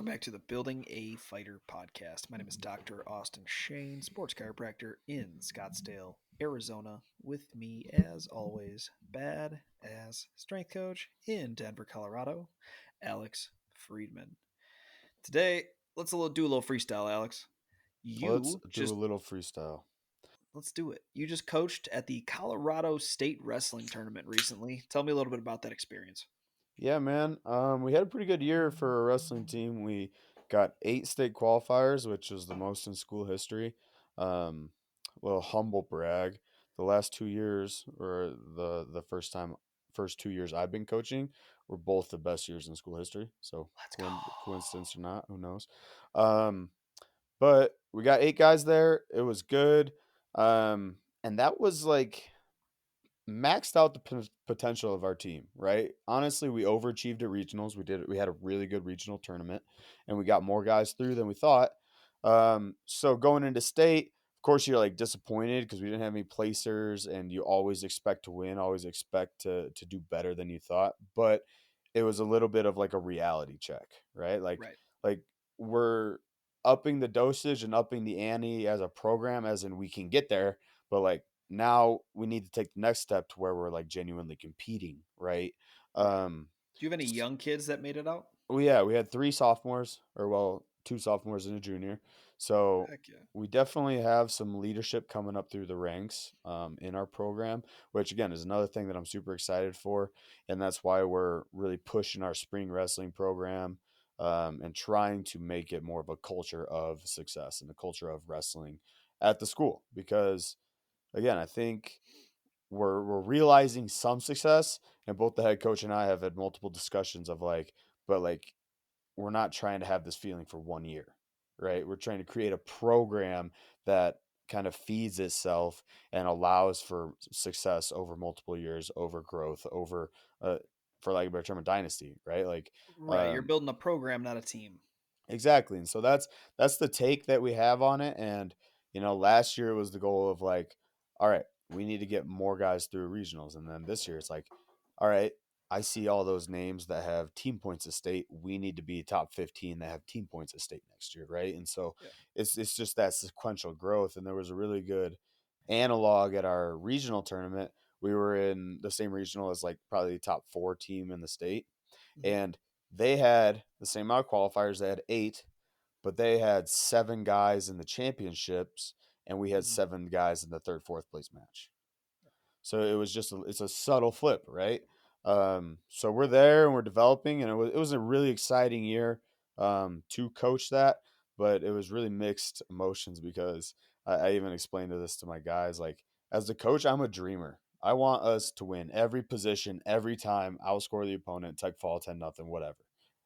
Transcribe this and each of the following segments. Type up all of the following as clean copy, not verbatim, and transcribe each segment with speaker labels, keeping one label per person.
Speaker 1: Welcome back to the Building a Fighter podcast. My name is Dr. Austin Shane, sports chiropractor in Scottsdale, Arizona. With me, as always, bad ass strength coach in Denver, Colorado, Alex Friedman. Today, do a little freestyle, Alex.
Speaker 2: Let's
Speaker 1: You
Speaker 2: do a
Speaker 1: just
Speaker 2: little freestyle.
Speaker 1: Let's do it. You just coached at the Colorado State Wrestling Tournament recently. Tell me a little bit about that experience.
Speaker 2: Yeah, man. We had a pretty good year for a wrestling team. We got 8 state qualifiers, which was the most in school history. Um, little humble brag. The last 2 years, or first 2 years I've been coaching, were both the best years in school history. So,
Speaker 1: Let's go.
Speaker 2: coincidence or not, who knows? Um, but we got 8 guys there. It was good. And that was like maxed out the potential of our team, right? Honestly, we overachieved at regionals. We had a really good regional tournament, and we got more guys through than we thought. So going into state, of course, you're like disappointed because we didn't have any placers, and you always expect to win, always expect to do better than you thought. But it was a little bit of like a reality check, right?
Speaker 1: Right.
Speaker 2: Like we're upping the dosage and upping the ante as a program, as in we can get there, but like now we need to take the next step to where we're like genuinely competing, right?
Speaker 1: Right.
Speaker 2: Um,
Speaker 1: Do you have any young kids that made it out?
Speaker 2: well, yeah, we had 3 sophomores, or well, 2 sophomores and a junior. So
Speaker 1: Heck yeah.
Speaker 2: we definitely have some leadership coming up through the ranks in our program, which again is another thing that I'm super excited for, and that's why we're really pushing our spring wrestling program and trying to make it more of a culture of success and a culture of wrestling at the school because again, I think we're realizing some success, and both the head coach and I have had multiple discussions of like, but like we're not trying to have this feeling for 1 year, right? We're trying to create a program that kind of feeds itself and allows for success over multiple years, over growth, over for like a better term, a dynasty, right?
Speaker 1: Right. You're
Speaker 2: Um,
Speaker 1: building a program, not a team.
Speaker 2: Exactly. And so that's the take that we have on it. And last year was the goal of like, all right, we need to get more guys through regionals. And then this year it's like, all right, I see all those names that have team points of state. We need to be top 15 that have team points of state next year, right? And so
Speaker 1: Yeah.
Speaker 2: it's just that sequential growth. And there was a really good analog at our regional tournament. We were in the same regional as like probably the top 4 team in the state,
Speaker 1: Mhm.
Speaker 2: and they had the same amount of qualifiers. They had 8, but they had 7 guys in the championships, and we had
Speaker 1: Mhm.
Speaker 2: 7 guys in the third, fourth place match. So it was it's a subtle flip, right? So we're there and we're developing, and it was a really exciting year to coach that, but it was really mixed emotions because I even explained this to my guys. Like as the coach, I'm a dreamer. I want us to win every position, every time, outscore the opponent, take fall 10-0, whatever,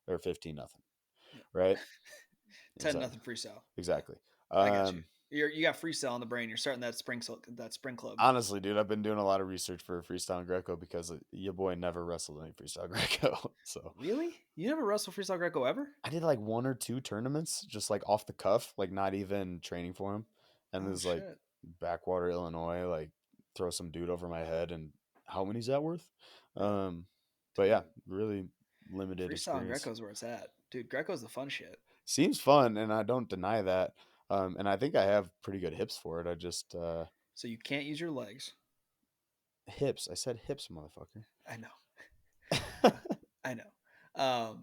Speaker 2: or 15-0,
Speaker 1: Yeah.
Speaker 2: right?
Speaker 1: 10
Speaker 2: Exactly.
Speaker 1: nothing freestyle. Yeah.
Speaker 2: Exactly.
Speaker 1: I got you.
Speaker 2: Um,
Speaker 1: You got freestyle in the brain. You're starting that spring club.
Speaker 2: Honestly, dude, I've been doing a lot of research for freestyle and Greco because your boy never wrestled any freestyle Greco. So
Speaker 1: Really? You never wrestled freestyle Greco ever?
Speaker 2: I did like 1 or 2 tournaments just like off the cuff, like not even training for him. And
Speaker 1: Oh
Speaker 2: this like
Speaker 1: shit.
Speaker 2: backwater Illinois, like throw some dude over my head, and how many's that worth?
Speaker 1: Yeah.
Speaker 2: Um, but yeah,
Speaker 1: Dude.
Speaker 2: really limited
Speaker 1: Freestyle and
Speaker 2: experience.
Speaker 1: Greco's where it's at. Dude, Greco's the fun shit.
Speaker 2: Seems fun, and I don't deny that. And I think I have pretty good hips for it. I just
Speaker 1: So you can't use your legs.
Speaker 2: hips. I said hips, motherfucker.
Speaker 1: I know. Yeah. I know.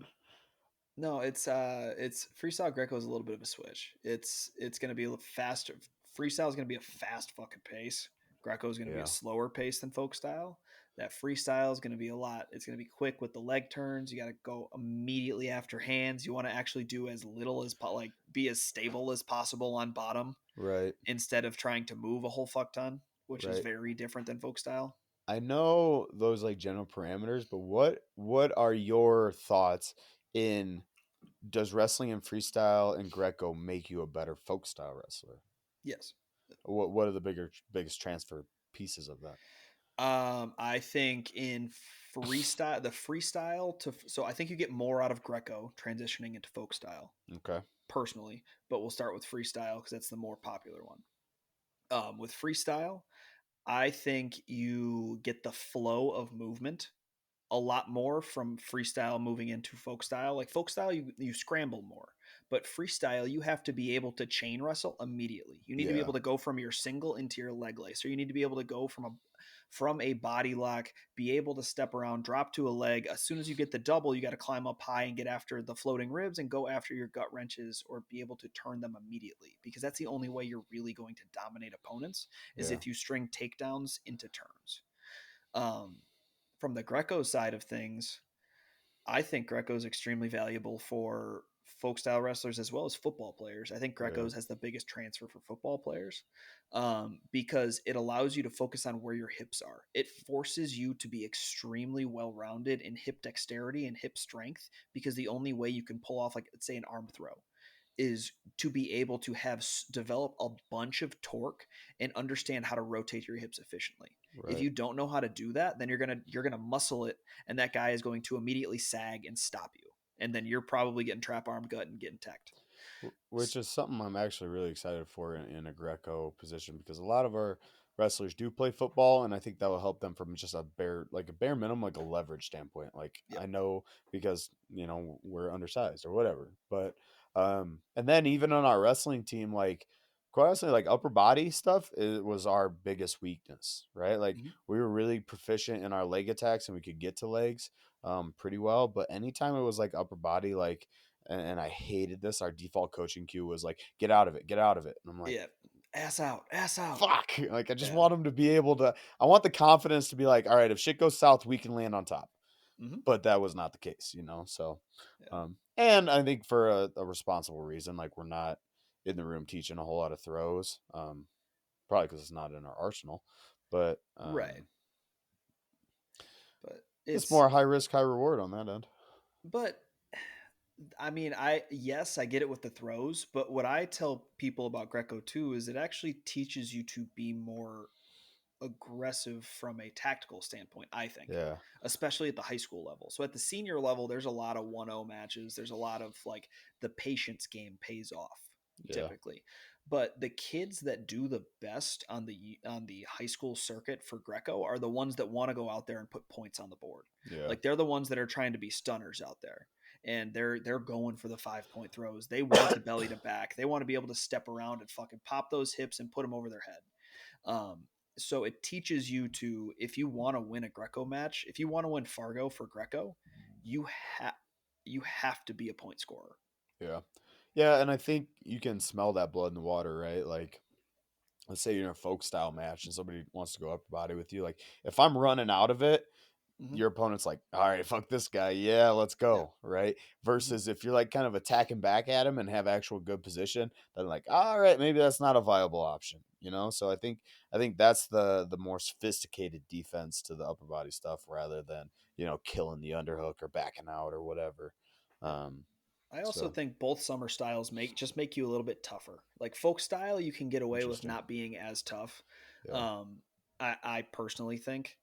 Speaker 1: No, it's freestyle Greco is a little bit of a switch. It's gonna be a little faster. Freestyle is gonna be a fast fucking pace. Greco is gonna be a
Speaker 2: Yeah.
Speaker 1: slower pace than folk style. That freestyle is gonna be a lot. It's gonna be quick with the leg turns. You got to go immediately after hands. You want to actually do as little as like be as stable as possible on bottom
Speaker 2: Right.
Speaker 1: instead of trying to move a whole fuck ton, which is
Speaker 2: Right.
Speaker 1: very different than folk style.
Speaker 2: I know those like general parameters, but what are your thoughts in does wrestling and freestyle and Greco make you a better folk style wrestler?
Speaker 1: Yes.
Speaker 2: What are the biggest transfer pieces of that?
Speaker 1: I think in freestyle so I think you get more out of Greco transitioning into folk style
Speaker 2: Okay.
Speaker 1: personally, but we'll start with freestyle because that's the more popular one. With freestyle, I think you get the flow of movement a lot more from freestyle moving into folk style. Like folk style, you scramble more, but freestyle, you have to be able to chain wrestle immediately. You need to be
Speaker 2: Yeah.
Speaker 1: able to go from your single into your leg lace, or you need to be able to go from a body lock, be able to step around, drop to a leg. As soon as you get the double, you got to climb up high and get after the floating ribs and go after your gut wrenches or be able to turn them immediately, because that's the only way you're really going to dominate opponents is
Speaker 2: Yeah.
Speaker 1: if you string takedowns into turns. Um, from the Greco side of things, I think Greco is extremely valuable for folk style wrestlers as well as football players. I think
Speaker 2: Yeah.
Speaker 1: Greco's has the biggest transfer for football players, because it allows you to focus on where your hips are. It forces you to be extremely well rounded in hip dexterity and hip strength, because the only way you can pull off, like, let's say, an arm throw is to be able to have develop a bunch of torque and understand how to rotate your hips efficiently. If
Speaker 2: Right.
Speaker 1: you don't know how to do that, then you're gonna muscle it, and that guy is going to immediately sag and stop you, and then you're probably getting trap arm gut and getting teched.
Speaker 2: Which is something I'm actually really excited for in a Greco position, because a lot of our wrestlers do play football, and I think that will help them from just a bare minimum, like a leverage standpoint. Like
Speaker 1: Yep.
Speaker 2: I know because we're undersized or whatever, but and then even on our wrestling team, like quite honestly, like upper body stuff, it was our biggest weakness, right? Like
Speaker 1: Mm-hmm.
Speaker 2: we were really proficient in our leg attacks and we could get to legs pretty well, but anytime it was like upper body, like and I hated this. Our default coaching cue was like, get out of it, get out of it. And I'm like,
Speaker 1: Yeah. Ass out, ass out.
Speaker 2: fuck. Like, I just
Speaker 1: Yeah.
Speaker 2: want them to be able to, I want the confidence to be like, all right, if shit goes south, we can land on top.
Speaker 1: Mm-hmm.
Speaker 2: But that was not the case, So,
Speaker 1: Yeah.
Speaker 2: and I think for a responsible reason, like, we're not in the room teaching a whole lot of throws, probably because it's not in our arsenal. But
Speaker 1: Right. But
Speaker 2: it's
Speaker 1: it's
Speaker 2: more high risk, high reward on that end.
Speaker 1: but I mean, I get it with the throws, but what I tell people about Greco too is it actually teaches you to be more aggressive from a tactical standpoint, I think,
Speaker 2: Yeah.
Speaker 1: especially at the high school level. So at the senior level, there's a lot of 1-0 matches. There's a lot of, like, the patience game pays off
Speaker 2: Yeah.
Speaker 1: typically. But the kids that do the best on the high school circuit for Greco are the ones that want to go out there and put points on the board.
Speaker 2: Yeah.
Speaker 1: Like, they're the ones that are trying to be stunners out there. And they're going for the 5-point throws. They want the belly to back. They want to be able to step around and fucking pop those hips and put them over their head. Um, so it teaches you to, if you want to win a Greco match, if you want to win Fargo for Greco, you have you have to be a point scorer.
Speaker 2: Yeah. Yeah. And I think you can smell that blood in the water, right? Like, let's say you're in a folk style match and somebody wants to go upper body with you. Like, if I'm running out of it,
Speaker 1: Mm-hmm.
Speaker 2: your opponent's like, all right, fuck this guy. Yeah, let's
Speaker 1: Yeah.
Speaker 2: go. Right.
Speaker 1: Mm-hmm.
Speaker 2: Versus if you're like kind of attacking back at him and have actual good position, then like, all right, maybe that's not a viable option. So I think that's the more sophisticated defense to the upper body stuff rather than, killing the underhook or backing out or whatever.
Speaker 1: Yeah.
Speaker 2: Um,
Speaker 1: I also
Speaker 2: so
Speaker 1: think both summer styles make you a little bit tougher. Like folk style, you can get away with
Speaker 2: interesting.
Speaker 1: not being as tough.
Speaker 2: Yeah.
Speaker 1: Um, I personally think,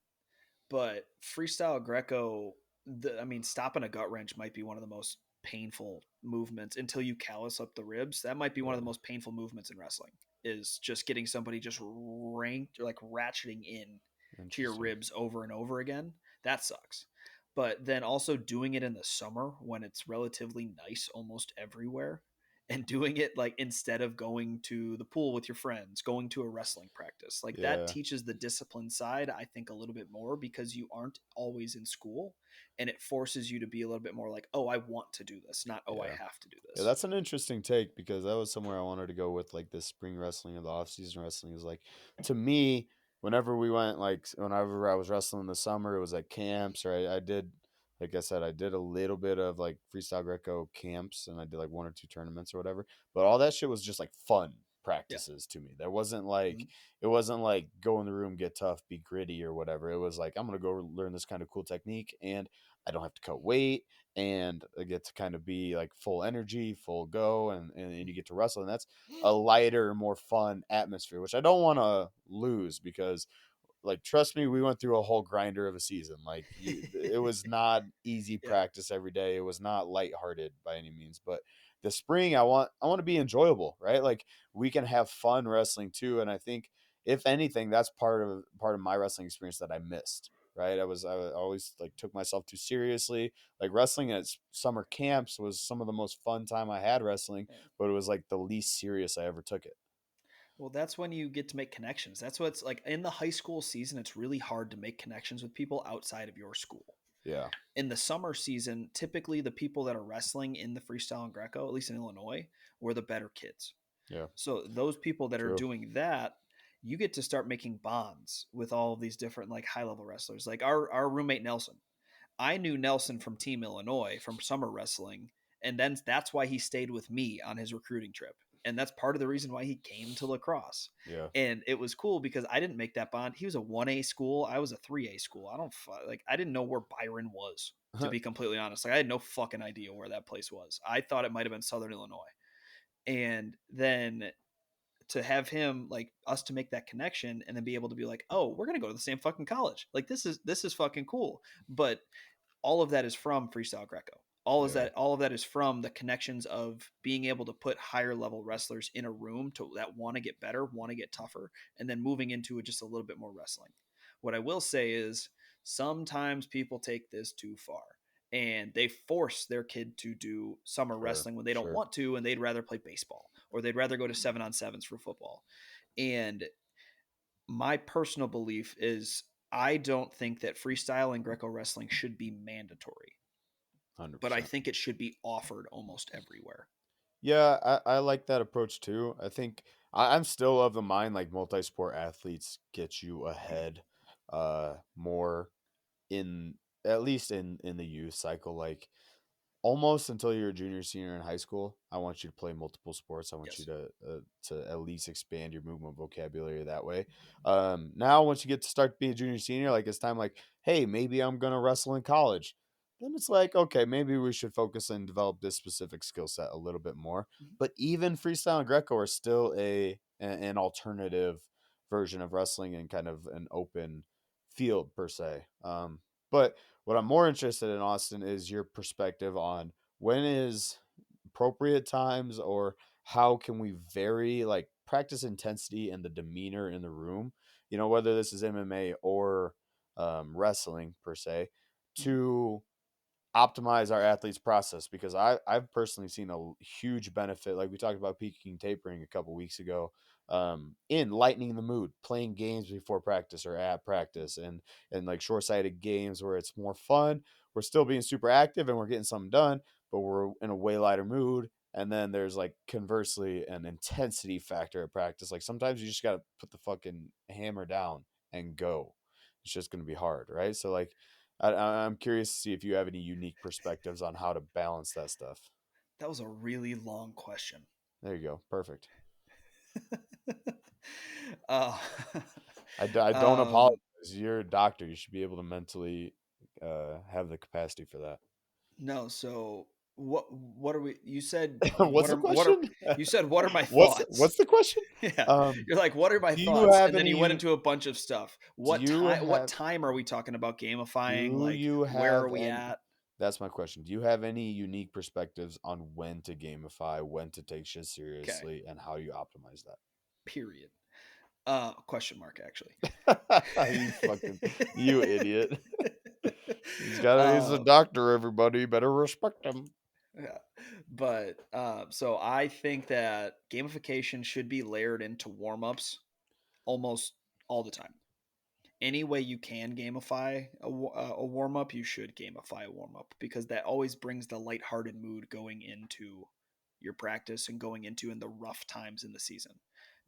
Speaker 1: but freestyle Greco, I mean, stopping a gut wrench might be one of the most painful movements until you callus up the ribs. That might be one of the
Speaker 2: Yeah.
Speaker 1: most painful movements in wrestling. Is just getting somebody just ranked, or like ratcheting in to your
Speaker 2: Interesting.
Speaker 1: ribs over and over again. That sucks. But then also doing it in the summer when it's relatively nice almost everywhere, and doing it, like, instead of going to the pool with your friends, going to a wrestling practice, like, that
Speaker 2: Yeah.
Speaker 1: teaches the discipline side, I think, a little bit more, because you aren't always in school, and it forces you to be a little bit more like, oh, I want to do this, not, oh, I
Speaker 2: Yeah.
Speaker 1: have to do
Speaker 2: Yeah,
Speaker 1: this.
Speaker 2: that's an interesting take because that was somewhere I wanted to go with like this spring wrestling or the off season wrestling is like to me, whenever we went like whenever I was wrestling in the summer, it was like camps or I did like I said, I did a little bit of like freestyle Greco camps and I did like one or two tournaments or whatever. But all that shit was just like fun
Speaker 1: Yeah.
Speaker 2: practices to me. There wasn't
Speaker 1: Mhm.
Speaker 2: like it wasn't like go in the room, get tough, be gritty or whatever. It was like I'm gonna go learn this kind of cool technique and I don't have to cut weight and I get to kind of be like full energy, full go, and you get to wrestle, and that's a lighter, more fun atmosphere, which I don't want to lose because, like, trust me, we went through a whole grinder of a season. Like, it was not easy
Speaker 1: Yeah.
Speaker 2: practice every day. It was not lighthearted by any means, but the spring, I want to be enjoyable, right? Like, we can have fun wrestling too, and I think if anything, that's part of my wrestling experience that I missed. right? I always like took myself too seriously. Like wrestling at summer camps was some of the most fun time I had wrestling,
Speaker 1: Yeah.
Speaker 2: but it was like the least serious I ever took it.
Speaker 1: Well, that's when you get to make connections. That's what's like in the high school season. It's really hard to make connections with people outside of your school.
Speaker 2: Yeah.
Speaker 1: In the summer season, typically the people that are wrestling in the freestyle and Greco, at least in Illinois, were the better kids.
Speaker 2: Yeah.
Speaker 1: So those people that are
Speaker 2: True.
Speaker 1: doing that, you get to start making bonds with all of these different like high level wrestlers. Like our roommate Nelson, I knew Nelson from Team Illinois from summer wrestling, and then that's why he stayed with me on his recruiting trip. And that's part of the reason why he came to lacrosse.
Speaker 2: Yeah.
Speaker 1: And it was cool because I didn't make that bond. He was a 1A school, I was a 3A school. I didn't know where Byron was, to be completely honest. Like I had no fucking idea where that place was. I thought it might have been Southern Illinois. And then to have him like us to make that connection and then be able to be like, oh, we're gonna go to the same fucking college. Like this is fucking cool. But all of that is from freestyle Greco.
Speaker 2: Yeah.
Speaker 1: All of that is from the connections of being able to put higher level wrestlers in a room to that want to get better, want to get tougher, and then moving into it just a little bit more wrestling. What I will say is sometimes people take this too far and they force their kid to do summer
Speaker 2: Sure.
Speaker 1: wrestling when they don't
Speaker 2: Sure.
Speaker 1: want to and they'd rather play baseball or they'd rather go to 7-on-7s for football. And my personal belief is I don't think that freestyle and Greco wrestling should be mandatory, but I
Speaker 2: 100%.
Speaker 1: think it should be offered almost everywhere.
Speaker 2: Yeah, I like that approach too. I think I'm still of the mind like multi-sport athletes get you ahead more in at least in the youth cycle. Like almost until you're a junior, senior in high school, I want you to play multiple sports. I want you
Speaker 1: Yes.
Speaker 2: to at least expand your movement vocabulary that way. Now once you get to start being a junior, senior, like it's time. Like, hey, maybe I'm gonna wrestle in college. Then it's like, okay, maybe we should focus and develop this specific skill set a little bit more. But even freestyle and Greco are still an alternative version of wrestling and kind of an open field per se. But what I'm more interested in, Austin, is your perspective on when is appropriate times or how can we vary like practice intensity and the demeanor in the room, whether this is MMA or wrestling per se, to optimize our athletes process, because I've personally seen a huge benefit, like we talked about peaking tapering a couple weeks ago, in lightening the mood, playing games before practice or at practice, and like short-sighted games where it's more fun, we're still being super active and we're getting something done, but we're in a way lighter mood. And then there's like conversely an intensity factor at practice, like sometimes you just got to put the fucking hammer down and go. It's just going to be hard, right? So like I'm curious to see if you have any unique perspectives on how to balance that stuff.
Speaker 1: That was a really long question.
Speaker 2: There you go. Perfect.
Speaker 1: uh,
Speaker 2: I don't
Speaker 1: um,
Speaker 2: apologize. You're a doctor. You should be able to mentally have the capacity for that.
Speaker 1: no, so what are we you said
Speaker 2: What's the
Speaker 1: what are
Speaker 2: question?
Speaker 1: you said what are my
Speaker 2: what's
Speaker 1: thoughts?
Speaker 2: what's the question?
Speaker 1: Yeah.
Speaker 2: Um,
Speaker 1: You're like, what are my
Speaker 2: do you
Speaker 1: thoughts?
Speaker 2: have
Speaker 1: And then
Speaker 2: any
Speaker 1: you went
Speaker 2: you
Speaker 1: into a bunch of stuff.
Speaker 2: do you
Speaker 1: What
Speaker 2: have
Speaker 1: time are we talking about gamifying?
Speaker 2: do
Speaker 1: Like,
Speaker 2: you
Speaker 1: where are
Speaker 2: have
Speaker 1: we
Speaker 2: any
Speaker 1: at?
Speaker 2: that's my question. Do you have any unique perspectives on when to gamify, when to take shit
Speaker 1: Okay.
Speaker 2: seriously, and how you optimize
Speaker 1: Period. Question mark actually.
Speaker 2: that? You idiot. He's a
Speaker 1: um,
Speaker 2: doctor, everybody. Better respect him.
Speaker 1: yeah. But so I think that gamification should be layered into warm-ups almost all the time. Any way you can gamify a warm up, you should gamify a warm up because that always brings the lighthearted mood going into your practice and going into in the rough times in the season.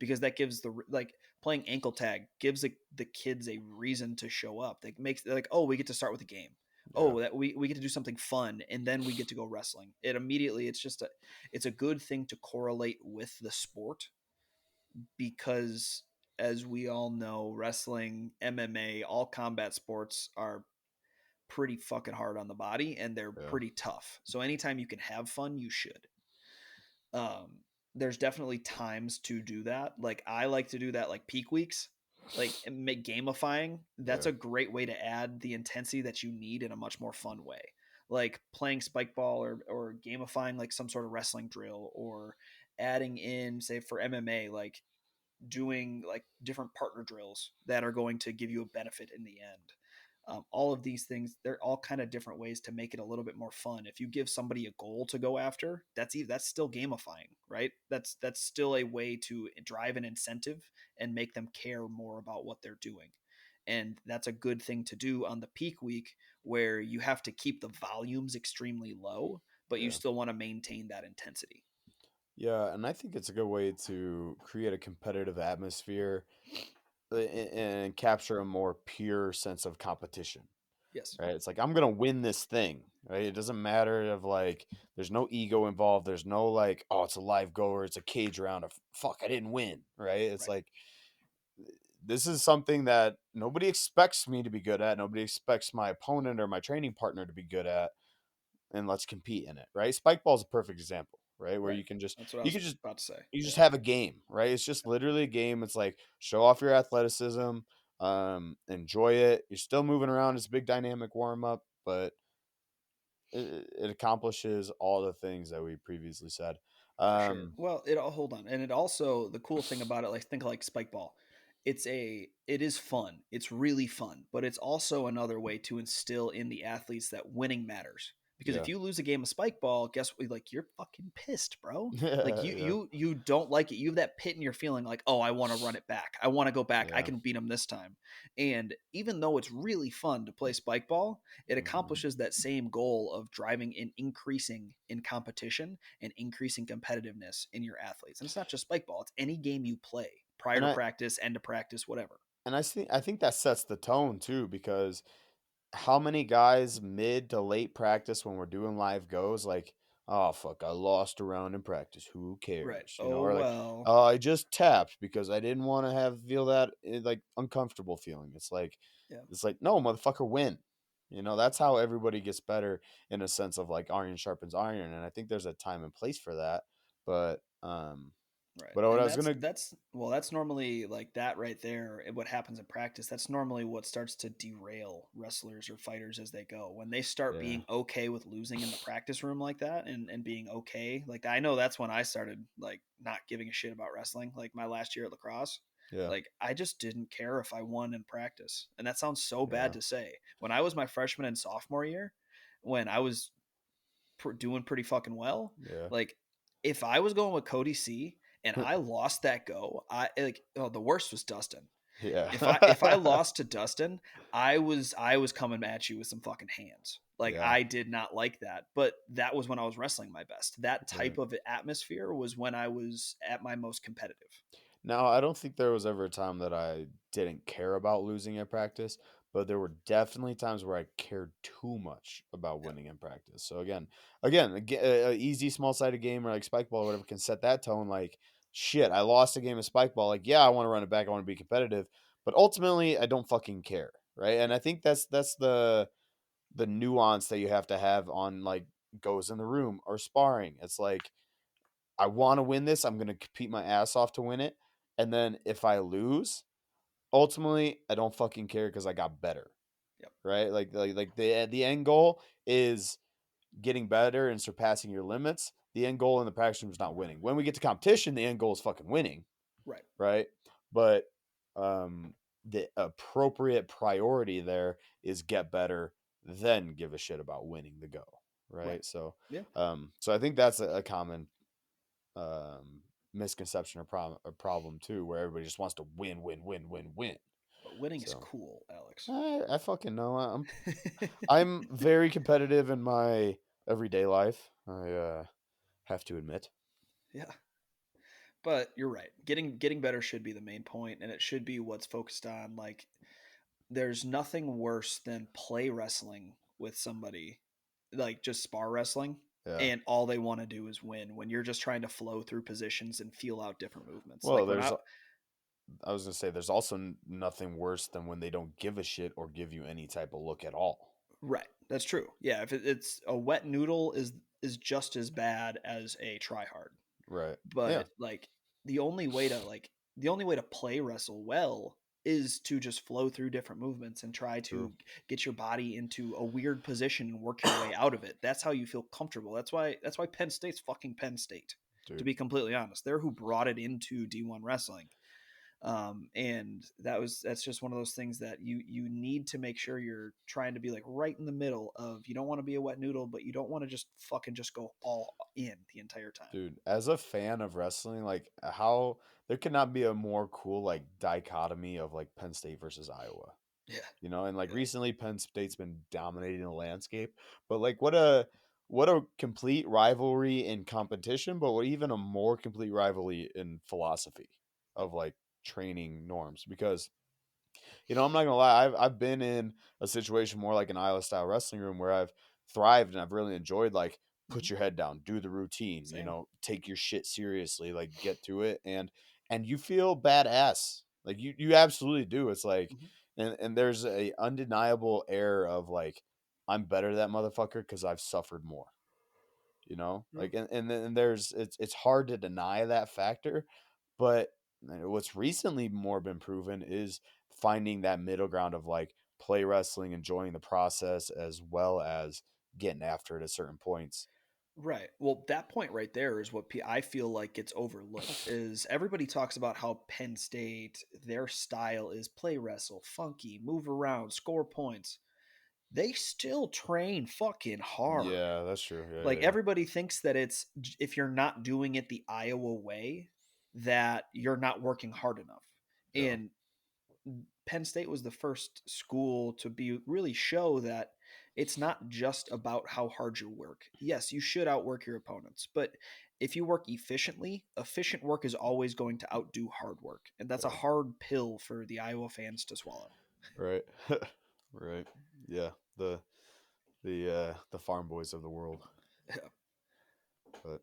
Speaker 1: Because that gives like playing ankle tag gives the kids a reason to show up. That makes like, oh, we get to start with a game.
Speaker 2: Yeah,
Speaker 1: Oh, that we get to do something fun and then we get to go wrestling. It's a good thing to correlate with the sport because as we all know, wrestling, MMA, all combat sports are pretty fucking hard on the body and they're
Speaker 2: yeah,
Speaker 1: pretty tough. So anytime you can have fun, you should. Um, there's definitely times to do that. Like I like to do that like peak weeks, like make gamifying. That's
Speaker 2: yeah,
Speaker 1: a great way to add the intensity that you need in a much more fun way. Like playing spike ball or gamifying like some sort of wrestling drill or adding in say for MMA like doing like different partner drills that are going to give you a benefit in the end. All of these things, they're all kind of different ways to make it a little bit more fun. If you give somebody a goal to go after, that's still gamifying, right? That's still a way to drive an incentive and make them care more about what they're doing. And that's a good thing to do on the peak week where you have to keep the volumes extremely low, but you
Speaker 2: Yeah.
Speaker 1: still want to maintain that intensity.
Speaker 2: Yeah, and I think it's a good way to create a competitive atmosphere and capture a more pure sense of competition.
Speaker 1: Yes.
Speaker 2: Right? It's like I'm gonna win this thing, right? It doesn't matter if like there's no ego involved. There's no like, oh, it's a live goer, it's a cage round of fuck, I didn't win, right? It's
Speaker 1: Right.
Speaker 2: like this is something that nobody expects me to be good at. Nobody expects my opponent or my training partner to be good at, and let's compete in it, right? Spike ball is a perfect example, right? Where
Speaker 1: Right.
Speaker 2: you can just
Speaker 1: That's what I
Speaker 2: you
Speaker 1: was
Speaker 2: can just
Speaker 1: about to say.
Speaker 2: you just
Speaker 1: Yeah.
Speaker 2: have a game, right? It's just literally a game. It's like show off your athleticism, enjoy it. You're still moving around. It's a big dynamic warm up, but it accomplishes all the things that we previously said.
Speaker 1: For sure.
Speaker 2: Um,
Speaker 1: Well, it all hold on. And it also the cool thing about it, like think like spike ball. It is fun. It's really fun, but it's also another way to instill in the athletes that winning matters. Because if
Speaker 2: yeah,
Speaker 1: you lose a game of spike ball, guess what? Like you're fucking pissed, bro. Like you
Speaker 2: yeah,
Speaker 1: you you don't like it. You have that pit in your feeling like, oh, I want to run it back. I want to go back. I
Speaker 2: yeah.
Speaker 1: can beat him this time. And even though it's really fun to play spike ball, it
Speaker 2: Mhm.
Speaker 1: accomplishes that same goal of driving and increasing in competition and increasing competitiveness in your athletes. And it's not just spike ball, it's any game you play prior
Speaker 2: And
Speaker 1: to
Speaker 2: I
Speaker 1: practice, end of practice, whatever.
Speaker 2: I think that sets the tone too because how many guys mid to late practice when we're doing live goes like, oh fuck, I lost a round in practice. Who
Speaker 1: Right.
Speaker 2: cares? You know,
Speaker 1: Oh,
Speaker 2: or like,
Speaker 1: well.
Speaker 2: oh, I just tapped because I didn't want to have feel that like uncomfortable feeling.
Speaker 1: Yeah.
Speaker 2: It's like no motherfucker, win. You know, that's how everybody gets better in a sense of like iron sharpens iron, and I think there's a time and place for that. But
Speaker 1: Right.
Speaker 2: but what I
Speaker 1: And
Speaker 2: was gonna
Speaker 1: that's normally like that right there. What happens in practice, that's normally what starts to derail wrestlers or fighters as they go. When they start
Speaker 2: yeah
Speaker 1: being okay with losing in the practice room like that and being okay. Like I know that's when I started like not giving a shit about wrestling. Like my last year at lacrosse.
Speaker 2: yeah
Speaker 1: Like I just didn't care if I won in practice. And that sounds so bad
Speaker 2: yeah
Speaker 1: to say. When I was my freshman and sophomore year, when I was doing pretty fucking well.
Speaker 2: yeah
Speaker 1: Like if I was going with Cody C and I lost that go, I like oh the worst was Dustin.
Speaker 2: yeah
Speaker 1: If I lost to Dustin, I was coming at you with some fucking hands. Like
Speaker 2: yeah
Speaker 1: I did not like that, but that was when I was wrestling my best. That type
Speaker 2: right.
Speaker 1: of atmosphere was when I was at my most competitive.
Speaker 2: Now, I don't think there was ever a time that I didn't care about losing at practice, but there were definitely times where I cared too much about
Speaker 1: Yeah,
Speaker 2: winning in practice. So again, a easy small-sided game or like spike ball or whatever can set that tone. Like, shit, I lost a game of spike ball. Like, yeah, I want to run it back. I want to be competitive, but ultimately, I don't fucking care, right? And
Speaker 1: yeah,
Speaker 2: I think that's the nuance that you have to have on like goes in the room or sparring. It's like I want to win this. I'm going to compete my ass off to win it. And then if I lose, ultimately, I don't fucking care because I got better.
Speaker 1: yep,
Speaker 2: Right? Like the end goal is getting better and surpassing your limits. The end goal in the practice room is not winning. When we get to competition, the end goal is fucking winning.
Speaker 1: right,
Speaker 2: Right? But the appropriate priority there is get better, then give a shit about winning the go.
Speaker 1: right,
Speaker 2: Right? So
Speaker 1: yeah.
Speaker 2: so I think that's a common um, misconception or problem too, where everybody just wants to win, win, win, win, win.
Speaker 1: But winning is
Speaker 2: So
Speaker 1: cool, Alex.
Speaker 2: I fucking know. I'm very competitive in my everyday life. I have to admit.
Speaker 1: Yeah. But you're right. Getting better should be the main point, and it should be what's focused on. Like, there's nothing worse than play wrestling with somebody, like just spar wrestling,
Speaker 2: Yeah.
Speaker 1: and all they want to do is win. When you're just trying to flow through positions and feel out different movements.
Speaker 2: Well,
Speaker 1: Like when
Speaker 2: I was gonna say there's also nothing worse than when they don't give a shit or give you any type of look at all.
Speaker 1: right, that's true. Yeah, if it's a wet noodle is just as bad as a try hard.
Speaker 2: Right. Yeah.
Speaker 1: But like the only way to like the only way to play wrestle well is to just flow through different movements and try
Speaker 2: True.
Speaker 1: to get your body into a weird position and work your way out of it. That's how you feel comfortable. That's why Penn State's fucking Penn State. To
Speaker 2: Dude.
Speaker 1: be completely honest, they're who brought it into D1 wrestling. And that's just one of those things that you need to make sure you're trying to be like right in the middle of, you don't want to be a wet noodle, but you don't want to just fucking just go all in the entire time.
Speaker 2: Dude, as a fan of wrestling, like how there could not be a more cool like dichotomy of like Penn State versus Iowa.
Speaker 1: Yeah,
Speaker 2: And like
Speaker 1: yeah.
Speaker 2: recently Penn State's been dominating the landscape, but like what a complete rivalry in competition, but what even a more complete rivalry in philosophy of like training norms. Because I'm not gonna lie, I've been in a situation more like an Iowa style wrestling room where I've thrived and I've really enjoyed like
Speaker 1: Hmm.
Speaker 2: put your head down, do the routine,
Speaker 1: Same.
Speaker 2: take your shit seriously, like get to it, and you feel badass. Like you absolutely do. It's like
Speaker 1: Hmm.
Speaker 2: and there's a undeniable air of like I'm better than that motherfucker because I've suffered more.
Speaker 1: Yep.
Speaker 2: Like and then there's it's hard to deny that factor, but what's recently more been proven is finding that middle ground of like play wrestling, enjoying the process as well as getting after it at certain points.
Speaker 1: Right. Well, that point right there is what I feel like gets overlooked. Is everybody talks about how Penn State, their style is play wrestle, funky, move around, score points. They still train fucking hard.
Speaker 2: Yeah, that's true. Yeah,
Speaker 1: Like
Speaker 2: yeah, yeah.
Speaker 1: everybody thinks that it's, if you're not doing it the Iowa way, that you're not working hard enough.
Speaker 2: Yeah.
Speaker 1: And Penn State was the first school to be really show that it's not just about how hard you work. Yes, you should outwork your opponents, but if you work efficiently, efficient work is always going to outdo hard work. And that's a
Speaker 2: Yeah.
Speaker 1: hard pill for the Iowa fans to swallow.
Speaker 2: Right. Right. Yeah. The farm boys of the world.
Speaker 1: Yeah.
Speaker 2: But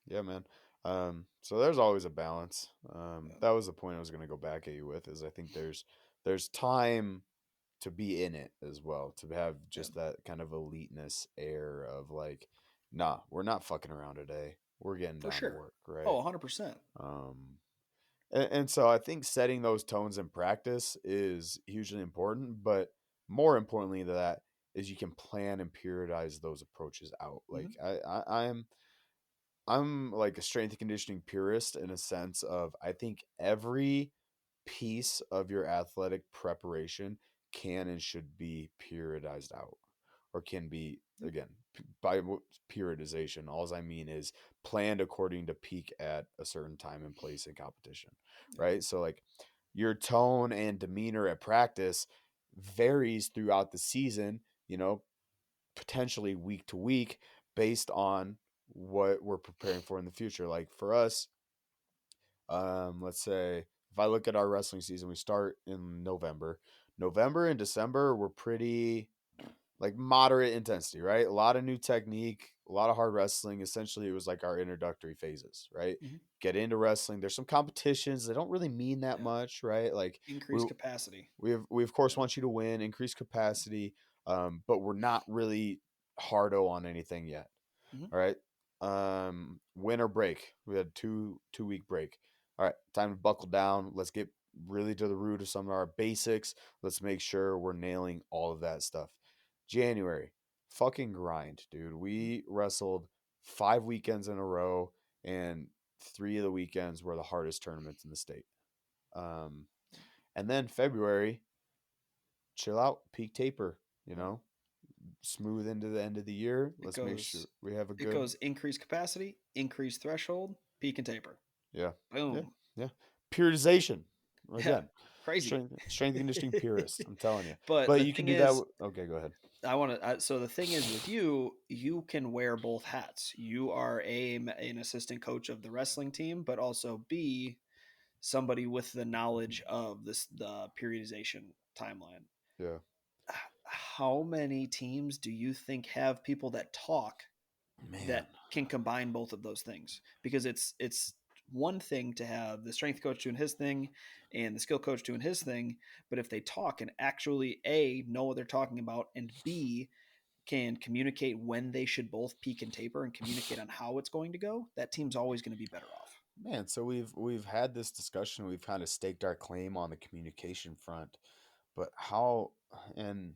Speaker 2: yeah, man. So there's always a balance. That was the point I was going to go back at you with. Is I think there's time to be in it as well, to have
Speaker 1: Yeah.
Speaker 2: just that kind of eliteness air of like, nah, we're not fucking around today. We're getting
Speaker 1: For
Speaker 2: down to
Speaker 1: sure.
Speaker 2: work, right?
Speaker 1: Oh, 100%.
Speaker 2: Um, and so I think setting those tones in practice is hugely important, but more importantly than that is you can plan and periodize those approaches out. Like
Speaker 1: Hmm.
Speaker 2: I'm like a strength and conditioning purist in a sense of I think every piece of your athletic preparation can and should be periodized out or can be
Speaker 1: Yeah.
Speaker 2: again by periodization all I mean is planned according to peak at a certain time and place in competition,
Speaker 1: Yeah.
Speaker 2: right? So like your tone and demeanor at practice varies throughout the season, potentially week to week based on what we're preparing for in the future. Like for us, let's say if I look at our wrestling season, we start in November. November and December were pretty like moderate intensity, right? A lot of new technique, a lot of hard wrestling. Essentially, it was like our introductory phases, right?
Speaker 1: Hmm.
Speaker 2: Get into wrestling. There's some competitions. They don't really mean that
Speaker 1: Yeah.
Speaker 2: much, right? Like we
Speaker 1: Increase capacity.
Speaker 2: we of course
Speaker 1: Yeah.
Speaker 2: want you to win, increase capacity, but we're not really hardo on anything yet.
Speaker 1: Hmm.
Speaker 2: All right. Winter break. We had 2 week break. All right, time to buckle down. Let's get really to the root of some of our basics. Let's make sure we're nailing all of that stuff. January, fucking grind, dude. We wrestled 5 weekends in a row, and 3 of the weekends were the hardest tournaments in the state. Um, and then February, chill out, peak taper. You
Speaker 1: Yeah.
Speaker 2: know, smooth into the end of the year.
Speaker 1: It
Speaker 2: Let's make sure
Speaker 1: goes
Speaker 2: we have a
Speaker 1: it
Speaker 2: good.
Speaker 1: goes increase capacity, increase threshold, peak and taper.
Speaker 2: Yeah. Yeah.
Speaker 1: Boom.
Speaker 2: Yeah. Periodization.
Speaker 1: Yeah.
Speaker 2: Again,
Speaker 1: Crazy.
Speaker 2: strength and conditioning purist. I'm telling you.
Speaker 1: But
Speaker 2: But
Speaker 1: the
Speaker 2: you can
Speaker 1: thing
Speaker 2: do that.
Speaker 1: is,
Speaker 2: Okay, go ahead.
Speaker 1: I want to. So the thing is, with you, you can wear both hats. You are an assistant coach of the wrestling team, but also B, somebody with the knowledge of the periodization timeline.
Speaker 2: Yeah.
Speaker 1: How many teams do you think have people that talk
Speaker 2: Man.
Speaker 1: that can combine both of those things? Because it's one thing to have the strength coach doing his thing and the skill coach doing his thing, but if they talk and actually A, know what they're talking about, and B, can communicate when they should both peak and taper and communicate on how it's going to go, that team's always going to be better off.
Speaker 2: Man, so we've had this discussion. We've kind of staked our claim on the communication front, but how and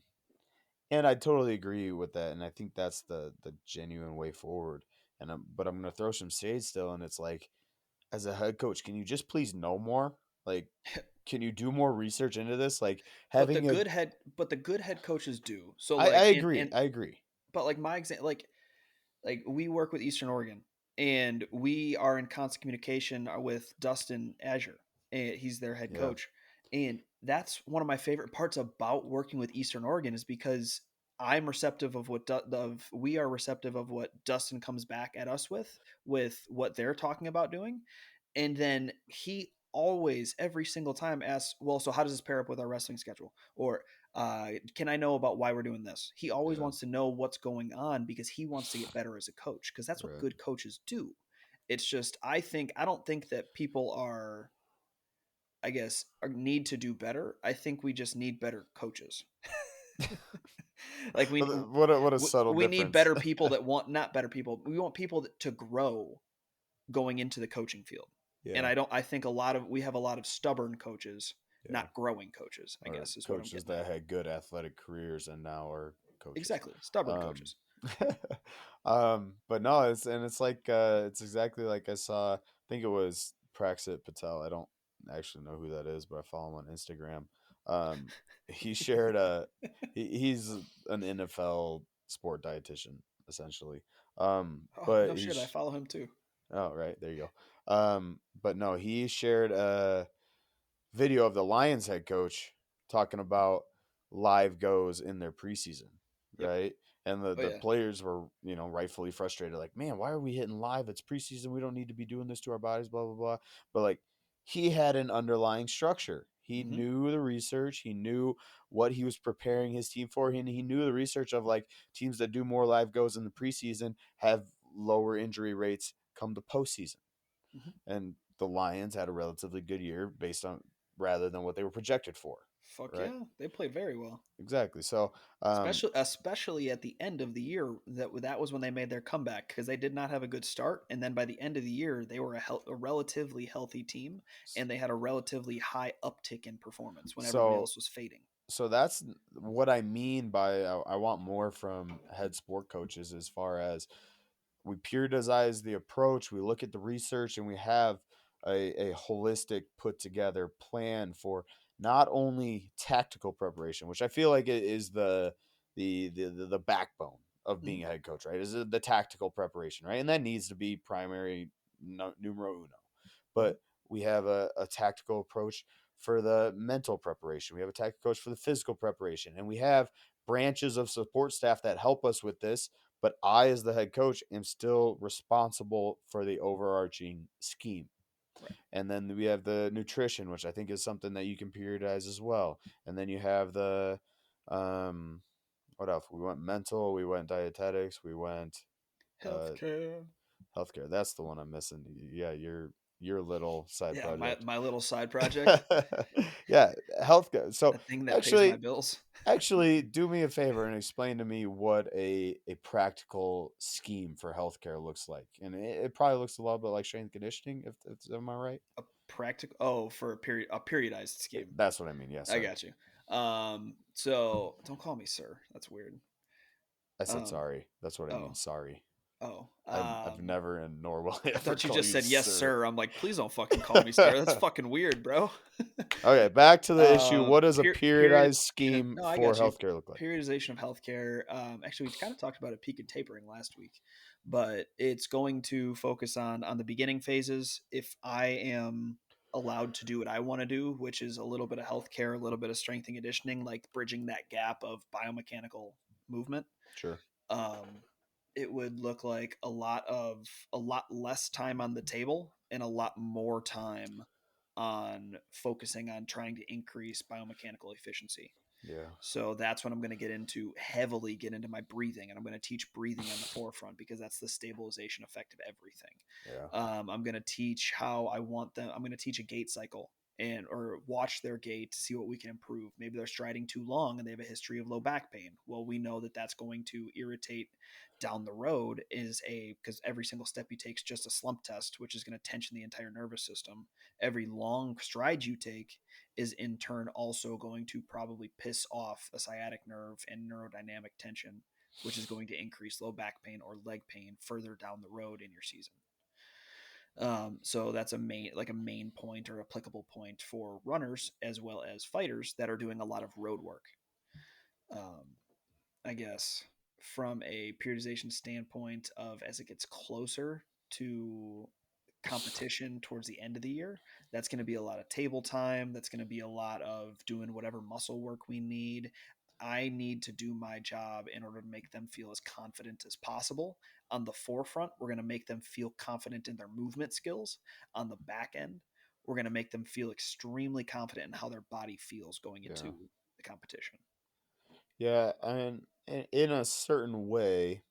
Speaker 2: and I totally agree with that, and I think that's the genuine way forward. But I'm gonna throw some shade still, and it's like as a head coach, can you just please know more? Like, can you do more research into this? Like
Speaker 1: But
Speaker 2: having a
Speaker 1: the good head coaches do. So
Speaker 2: I
Speaker 1: like
Speaker 2: agree.
Speaker 1: and
Speaker 2: I agree.
Speaker 1: but like my example, like we work with Eastern Oregon, and we are in constant communication with Dustin Azure, and he's their head
Speaker 2: Yeah.
Speaker 1: coach. And that's one of my favorite parts about working with Eastern Oregon is because I'm receptive of we are receptive of what Dustin comes back at us with what they're talking about doing. And then he always every single time asks, well, so how does this pair up with our wrestling schedule? Or can I know about why we're doing this? He always
Speaker 2: Yeah.
Speaker 1: wants to know what's going on because he wants to get better as a coach because that's what
Speaker 2: Right.
Speaker 1: good coaches do. It's just I don't think that people are, I guess, need to do better. I think we just need better coaches. Like
Speaker 2: What a subtle
Speaker 1: we need
Speaker 2: difference.
Speaker 1: better people that want not better people. We want people to grow going into the coaching field. And
Speaker 2: Yeah.
Speaker 1: I think we have a lot of stubborn coaches,
Speaker 2: Yeah.
Speaker 1: not growing coaches, I
Speaker 2: Or
Speaker 1: guess is what I'm
Speaker 2: coaches
Speaker 1: getting at.
Speaker 2: that had good athletic careers and now are coaches.
Speaker 1: Exactly. Stubborn
Speaker 2: Um,
Speaker 1: coaches.
Speaker 2: but no, it's like it's exactly like I saw. I think it was Praxit Patel. I don't actually know who that is, but I follow him on Instagram. He shared he's an NFL sport dietitian essentially.
Speaker 1: Oh,
Speaker 2: But
Speaker 1: no shit. I follow him too.
Speaker 2: oh right there you go. But no, he shared video of the Lions head coach talking about live goes in their preseason,
Speaker 1: Yep.
Speaker 2: right? And
Speaker 1: Oh,
Speaker 2: the
Speaker 1: yeah.
Speaker 2: players were, rightfully frustrated, like, man, why are we hitting live? It's preseason. We don't need to be doing this to our bodies, blah, blah, blah. But like, he had an underlying structure. He
Speaker 1: Hmm.
Speaker 2: knew the research. He knew what he was preparing his team for. He knew the research of like teams that do more live goes in the preseason have lower injury rates come the postseason.
Speaker 1: Hmm.
Speaker 2: And the Lions had a relatively good year based on rather than what they were projected for,
Speaker 1: Fuck
Speaker 2: right?
Speaker 1: yeah. They played very well.
Speaker 2: Exactly. So,
Speaker 1: Especially at the end of the year, that was when they made their comeback because they did not have a good start, and then by the end of the year, they were a relatively healthy team, and they had a relatively high uptick in performance when everybody
Speaker 2: so,
Speaker 1: else was fading.
Speaker 2: so that's what I mean by I want more from head sport coaches as far as we periodize the approach, we look at the research, and we have a holistic, put together plan for not only tactical preparation, which I feel like it is the backbone of
Speaker 1: Hmm.
Speaker 2: being a head coach, right? Is the tactical preparation, right? And that needs to be primary numero uno.
Speaker 1: Hmm.
Speaker 2: But we have a tactical approach for the mental preparation. We have a tactical coach for the physical preparation, and we have branches of support staff that help us with this, but I, as the head coach, am still responsible for the overarching scheme.
Speaker 1: Right.
Speaker 2: And then we have the nutrition, which I think is something that you can periodize as well. And then you have the, um, what else? We went mental, we went dietetics, we went uh,
Speaker 1: Healthcare.
Speaker 2: healthcare. That's the one I'm missing. Yeah, your little side
Speaker 1: Yeah, my
Speaker 2: project.
Speaker 1: my little side project,
Speaker 2: Yeah, healthcare. So
Speaker 1: the thing that pays my
Speaker 2: actually,
Speaker 1: bills.
Speaker 2: Actually, do me a favor and explain to me what a practical scheme for healthcare looks like. And it probably looks a lot bit like strength and conditioning, if am I right?
Speaker 1: A practical for a periodized scheme.
Speaker 2: That's what I mean. Yeah,
Speaker 1: I
Speaker 2: sorry.
Speaker 1: got you. So don't call me sir. That's weird.
Speaker 2: I said
Speaker 1: Um,
Speaker 2: sorry. That's what I mean.
Speaker 1: oh,
Speaker 2: Sorry.
Speaker 1: oh.
Speaker 2: I've never and nor will I
Speaker 1: I
Speaker 2: ever
Speaker 1: thought you
Speaker 2: call
Speaker 1: just
Speaker 2: you
Speaker 1: said yes,
Speaker 2: sir.
Speaker 1: sir. I'm like, please don't fucking call me sir. That's fucking weird, bro.
Speaker 2: Okay, back to the issue. What does a periodized
Speaker 1: Periodization.
Speaker 2: scheme
Speaker 1: No, I
Speaker 2: for
Speaker 1: got you.
Speaker 2: healthcare look like?
Speaker 1: Periodization of healthcare. Actually, we kind of talked about a peak and tapering last week, but it's going to focus on the beginning phases. If I am allowed to do what I want to do, which is a little bit of healthcare, a little bit of strength and conditioning, like bridging that gap of biomechanical movement,
Speaker 2: Sure.
Speaker 1: um, it would look like a lot less time on the table and a lot more time on focusing on trying to increase biomechanical efficiency.
Speaker 2: Yeah.
Speaker 1: So that's when I'm going to heavily get into my breathing, and I'm going to teach breathing on the forefront because that's the stabilization effect of everything.
Speaker 2: Yeah.
Speaker 1: I'm going to teach how I want them. I'm going to teach a gait cycle and or watch their gait to see what we can improve. Maybe they're striding too long and they have a history of low back pain. Well, we know that that's going to irritate down the road because every single step you take is just a slump test, which is going to tension the entire nervous system. Every long stride you take is in turn also going to probably piss off the sciatic nerve and neurodynamic tension, which is going to increase low back pain or leg pain further down the road in your season. So that's a main point or applicable point for runners as well as fighters that are doing a lot of road work. Um, I guess from a periodization standpoint of as it gets closer to competition towards the end of the year, that's going to be a lot of table time. That's going to be a lot of doing whatever muscle work we need. I need to do my job in order to make them feel as confident as possible. On the forefront, we're going to make them feel confident in their movement skills. On the back end, we're going to make them feel extremely confident in how their body feels going
Speaker 2: Yeah.
Speaker 1: into the competition.
Speaker 2: Yeah, and in a certain way,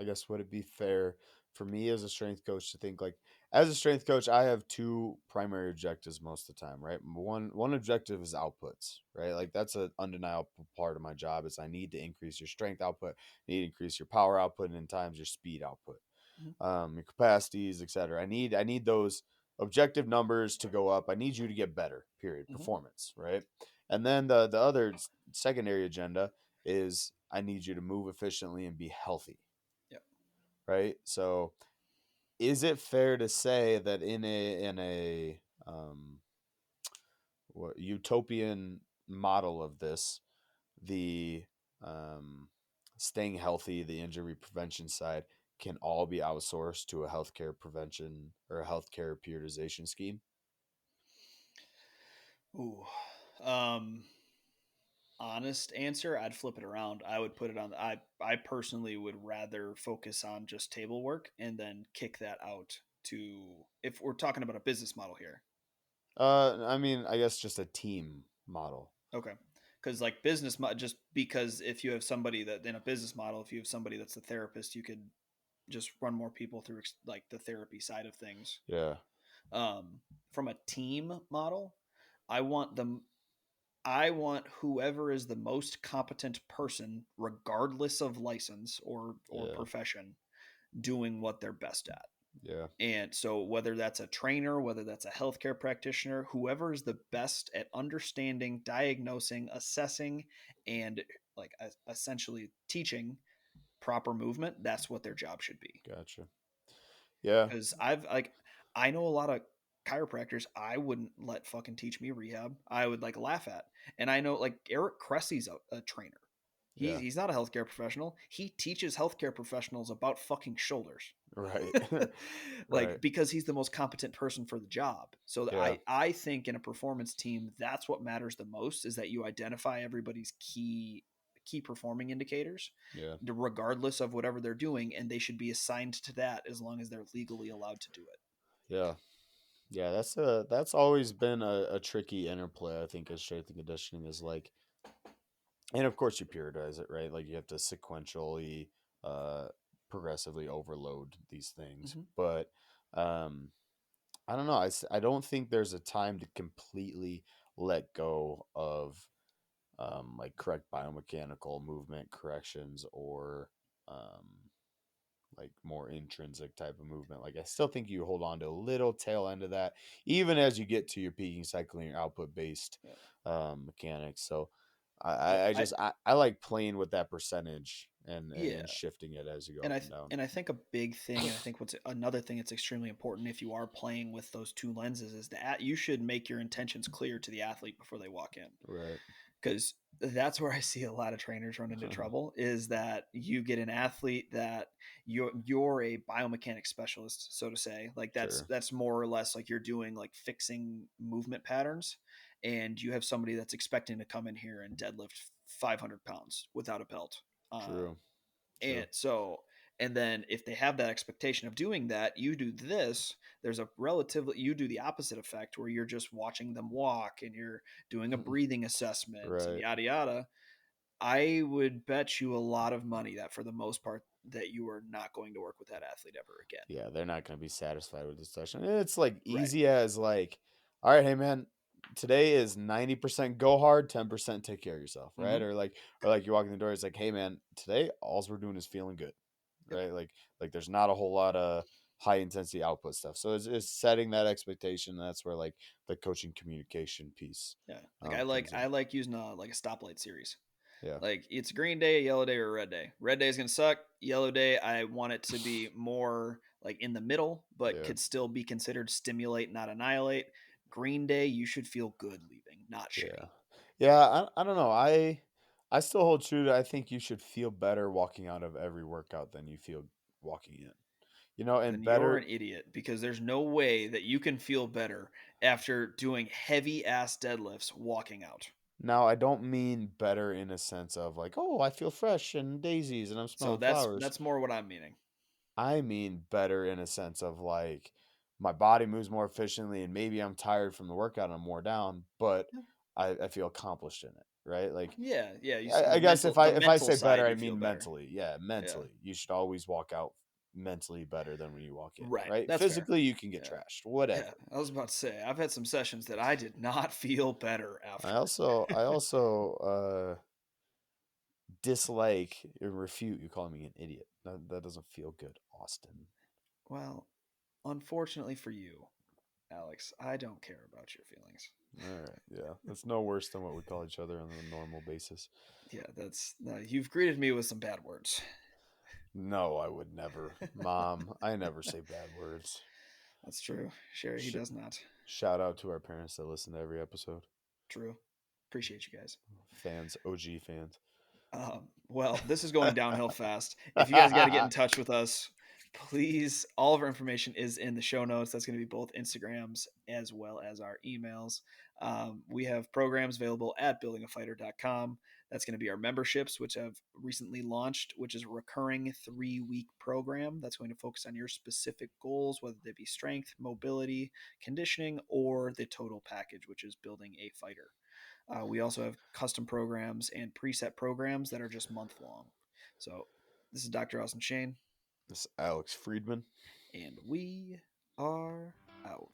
Speaker 2: I guess would it be fair for me as a strength coach to think like as a strength coach, I have two primary objectives most of the time, right? One objective is outputs, right? Like that's an undeniable part of my job is I need to increase your strength output, I need to increase your power output, and in times your speed output,
Speaker 1: Mm-hmm.
Speaker 2: your capacities, etc. I need those objective numbers to go up. I need you to get better. Period.
Speaker 1: Mm-hmm.
Speaker 2: Performance, right? And then the other secondary agenda is I need you to move efficiently and be healthy,
Speaker 1: Yep.
Speaker 2: right? So, is it fair to say that in a um, utopian model of this, the um, staying healthy, the injury prevention side can all be outsourced to a healthcare prevention or a healthcare periodization scheme?
Speaker 1: Ooh. Um, Honest answer, I'd flip it around. I would put it on. I personally would rather focus on just table work and then kick that out to if we're talking about a business model here.
Speaker 2: I mean, I guess just a team model.
Speaker 1: Okay. Because like just because if you have somebody that in a business model, if you have somebody that's a therapist, you could just run more people through like the therapy side of things.
Speaker 2: Yeah,
Speaker 1: From a team model, I want them I want whoever is the most competent person, regardless of license or
Speaker 2: yeah,
Speaker 1: profession, doing what they're best at.
Speaker 2: yeah,
Speaker 1: And so whether that's a trainer, whether that's a healthcare practitioner, whoever is the best at understanding, diagnosing, assessing, and like essentially teaching proper movement, that's what their job should be.
Speaker 2: gotcha. Yeah,
Speaker 1: Because I know a lot of chiropractors I wouldn't let fucking teach me rehab. I would like laugh at. And I know like Eric Cressy's a trainer.
Speaker 2: yeah,
Speaker 1: He's not a healthcare professional. He teaches healthcare professionals about fucking shoulders.
Speaker 2: right,
Speaker 1: Like
Speaker 2: right,
Speaker 1: because he's the most competent person for the job. So
Speaker 2: yeah,
Speaker 1: I think in a performance team that's what matters the most is that you identify everybody's key performing indicators
Speaker 2: yeah,
Speaker 1: regardless of whatever they're doing, and they should be assigned to that as long as they're legally allowed to do it.
Speaker 2: yeah. Yeah, that's always been a tricky interplay. I think as strength and conditioning is like, and of course you periodize it, right? Like you have to sequentially, uh, progressively overload these things.
Speaker 1: Mm-hmm.
Speaker 2: But um, I don't know. I don't think there's a time to completely let go of like correct biomechanical movement corrections or um, like more intrinsic type of movement. Like I still think you hold on to a little tail end of that, even as you get to your peaking cycling or output based
Speaker 1: Yeah.
Speaker 2: mechanics. So
Speaker 1: But
Speaker 2: I like playing with that percentage
Speaker 1: yeah,
Speaker 2: and shifting it as you go
Speaker 1: and
Speaker 2: up and down.
Speaker 1: I think a big thing, and I think what's another thing that's extremely important if you are playing with those two lenses is that you should make your intentions clear to the athlete before they walk in.
Speaker 2: Right.
Speaker 1: Because that's where I see a lot of trainers run into trouble is that you get an athlete that you're a biomechanics specialist, so to say. Like
Speaker 2: Sure.
Speaker 1: that's more or less like you're doing like fixing movement patterns, and you have somebody that's expecting to come in here and deadlift 500 pounds without a belt.
Speaker 2: True.
Speaker 1: And
Speaker 2: True.
Speaker 1: so and then if they have that expectation of doing that, you do this, there's a relatively you do the opposite effect where you're just watching them walk and you're doing a breathing assessment and
Speaker 2: Right.
Speaker 1: yada yada. I would bet you a lot of money that for the most part that you are not going to work with that athlete ever again.
Speaker 2: Yeah, they're not going to be satisfied with this session. It's like
Speaker 1: Right.
Speaker 2: easy as like, all right, hey man, today is 90% go hard, 10% take care of yourself, right?
Speaker 1: Mm-hmm.
Speaker 2: Or like you walk in the door, it's like, hey man, today all we're doing is feeling good,
Speaker 1: Yep.
Speaker 2: right? Like there's not a whole lot of high intensity output stuff. So it's setting that expectation. That's where like the coaching communication piece
Speaker 1: Yeah.
Speaker 2: comes in.
Speaker 1: I like using like a stoplight series.
Speaker 2: Yeah.
Speaker 1: Like it's a green day, a yellow day, or a red day. Red day is gonna suck. Yellow Day, I want it to be more like in the middle, but
Speaker 2: Yeah,
Speaker 1: could still be considered stimulate, not annihilate. Green Day, you should feel good leaving, not
Speaker 2: yeah,
Speaker 1: shitty.
Speaker 2: yeah. I don't know. I still hold true to I think you should feel better walking out of every workout than you feel walking in. You know, and
Speaker 1: Then you're
Speaker 2: better
Speaker 1: an idiot because there's no way that you can feel better after doing heavy ass deadlifts walking out.
Speaker 2: now. I don't mean better in a sense of like, oh, I feel fresh and daisies and I'm
Speaker 1: So
Speaker 2: smelling
Speaker 1: that's
Speaker 2: flowers.
Speaker 1: that's more what I'm meaning.
Speaker 2: I mean better in a sense of like my body moves more efficiently and maybe I'm tired from the workout and I'm more down, but I feel accomplished in it, right? Like
Speaker 1: Yeah, yeah.
Speaker 2: I guess
Speaker 1: The
Speaker 2: if I
Speaker 1: mental
Speaker 2: say better,
Speaker 1: side,
Speaker 2: I
Speaker 1: you feel
Speaker 2: mean
Speaker 1: better.
Speaker 2: mentally. Yeah,
Speaker 1: Yeah,
Speaker 2: mentally. You should always walk out mentally better than when you walk in,
Speaker 1: right.
Speaker 2: right?
Speaker 1: That's fair.
Speaker 2: Physically, you can get
Speaker 1: Yeah,
Speaker 2: trashed,
Speaker 1: yeah.
Speaker 2: whatever.
Speaker 1: I was about to say I've had some sessions that I did not feel better after.
Speaker 2: I also dislike and refute you calling me an idiot. That doesn't feel good, Austin.
Speaker 1: Well, unfortunately for you, Alex, I don't care about your feelings.
Speaker 2: All right, yeah, that's no worse than what we call each other on a normal basis.
Speaker 1: Yeah, that's you've greeted me with some bad words.
Speaker 2: No, I would never, Mom. I never say bad words.
Speaker 1: That's true. Sherry, he
Speaker 2: Sh-
Speaker 1: does not.
Speaker 2: Shout out to our parents that listen to every episode.
Speaker 1: True. Appreciate you guys.
Speaker 2: Fans, OG fans.
Speaker 1: Well, this is going downhill fast. If you guys got to get in touch with us, please, all of our information is in the show notes. That's going to be both Instagrams as well as our emails. We have programs available at buildingafighter.com. That's going to be our memberships, which have recently launched, which is a recurring 3-week program that's going to focus on your specific goals, whether they be strength, mobility, conditioning, or the total package, which is building a fighter. We also have custom programs and preset programs that are just month long. So this is Dr. Austin Shane,
Speaker 2: This is Alex Friedman.
Speaker 1: and we are out.